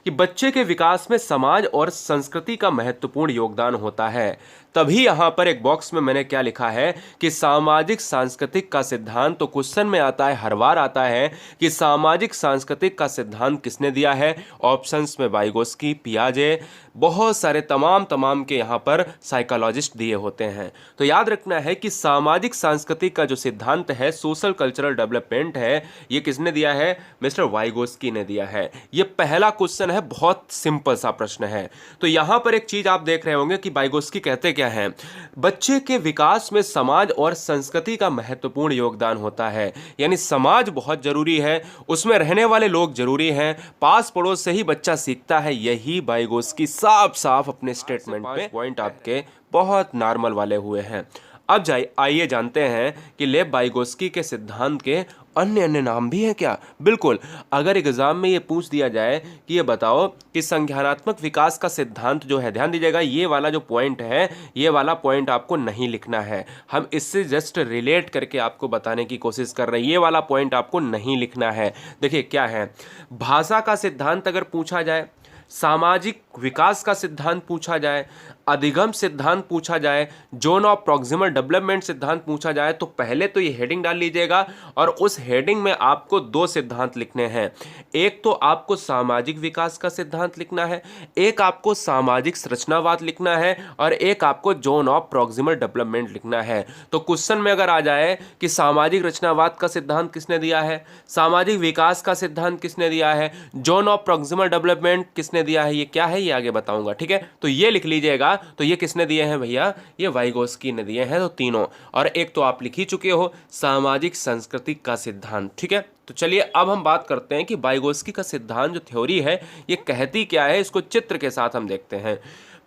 कि बच्चे के विकास में समाज और संस्कृति का महत्वपूर्ण योगदान होता है। तभी यहां पर एक बॉक्स में मैंने क्या लिखा है कि सामाजिक सांस्कृतिक का सिद्धांत, तो क्वेश्चन में आता है, हर बार आता है कि सामाजिक सांस्कृतिक का सिद्धांत किसने दिया है। ऑप्शंस में वाइगोस्की, पियाजे, बहुत सारे तमाम के यहां पर साइकोलॉजिस्ट दिए होते हैं। तो याद रखना है कि सामाजिक सांस्कृतिक का जो सिद्धांत है, सोशल कल्चरल डेवलपमेंट है, ये किसने दिया है? मिस्टर वाइगोस्की ने दिया है। ये पहला क्वेश्चन है, बहुत सिंपल सा प्रश्न है। तो यहां पर एक चीज आप देख रहे होंगे कि वाइगोस्की कहते क्या हैं, बच्चे के विकास में समाज और संस्कृति का महत्वपूर्ण योगदान होता है। यानी समाज बहुत जरूरी है, उसमें रहने वाले लोग जरूरी हैं, पास पड़ोस से ही बच्चा सीखता है। यही वाइगोस्की साफ साफ अपने स्टेटमेंट पे पॉइंट आपके बहुत नॉर्मल वाले हुए हैं। अब आइए जानते हैं कि लेव वाइगोस्की के सिद्धांत के अन्य नाम भी हैं क्या? बिल्कुल। अगर एग्जाम में ये पूछ दिया जाए कि ये बताओ कि संज्ञानात्मक विकास का सिद्धांत जो है, ध्यान दीजिएगा, ये वाला जो पॉइंट है, ये वाला पॉइंट आपको नहीं लिखना है। हम इससे जस्ट रिलेट करके आपको बताने की कोशिश कर रहे हैं। ये वाला पॉइंट आपको नहीं लिखना है। देखिए क्या है, भाषा का सिद्धांत अगर पूछा जाए, सामाजिक विकास का सिद्धांत पूछा जाए, अधिगम सिद्धांत पूछा जाए, जोन ऑफ प्रॉक्सिमल डेवलपमेंट सिद्धांत पूछा जाए, तो पहले तो ये हेडिंग डाल लीजिएगा और उस हेडिंग में आपको दो सिद्धांत लिखने हैं। एक तो आपको सामाजिक विकास का सिद्धांत लिखना है, एक आपको सामाजिक संरचनावाद लिखना है, और एक आपको जोन ऑफ प्रॉक्सिमल डेवलपमेंट लिखना है। तो क्वेश्चन में अगर आ जाए कि सामाजिक रचनावाद का सिद्धांत किसने दिया है, सामाजिक विकास का सिद्धांत किसने दिया है, जोन ऑफ प्रॉक्सिमल डेवलपमेंट किसने दिया है, ये क्या है ये आगे बताऊंगा, ठीक है। तो ये लिख लीजिएगा। तो ये किसने दिए हैं भैया? ये वाइगोस्की ने दिए हैं, तो तीनों। और एक तो आप लिख ही चुके हो, सामाजिक संस्कृति का सिद्धांत, ठीक है। तो चलिए अब हम बात करते हैं कि वाइगोस्की का सिद्धांत जो थ्योरी है, ये कहती क्या है, इसको चित्र के साथ हम देखते हैं।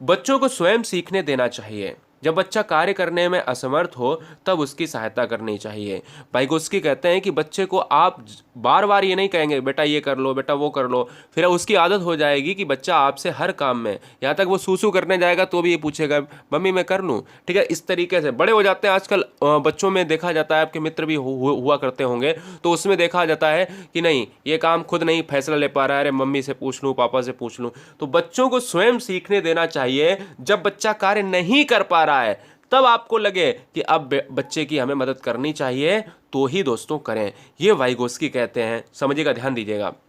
बच्चों को स्वयं सीखने देना चाहिए। जब बच्चा कार्य करने में असमर्थ हो तब उसकी सहायता करनी चाहिए। वाइगोस्की कहते हैं कि बच्चे को आप बार बार ये नहीं कहेंगे बेटा ये कर लो, बेटा वो कर लो, फिर उसकी आदत हो जाएगी कि बच्चा आपसे हर काम में, यहाँ तक वो सूसू करने जाएगा तो भी ये पूछेगा मम्मी मैं कर लूँ, ठीक है। इस तरीके से बड़े हो जाते हैं आजकल। बच्चों में देखा जाता है, आपके मित्र भी हुआ करते होंगे, तो उसमें देखा जाता है कि नहीं ये काम खुद नहीं फैसला ले पा रहा है, अरे मम्मी से पूछ लूँ, पापा से पूछ लूँ। तो बच्चों को स्वयं सीखने देना चाहिए। जब बच्चा कार्य नहीं कर पा रहा है तब आपको लगे कि अब बच्चे की हमें मदद करनी चाहिए, तो ही दोस्तों करें। ये वाइगोस्की कहते हैं, समझिएगा, ध्यान दीजिएगा।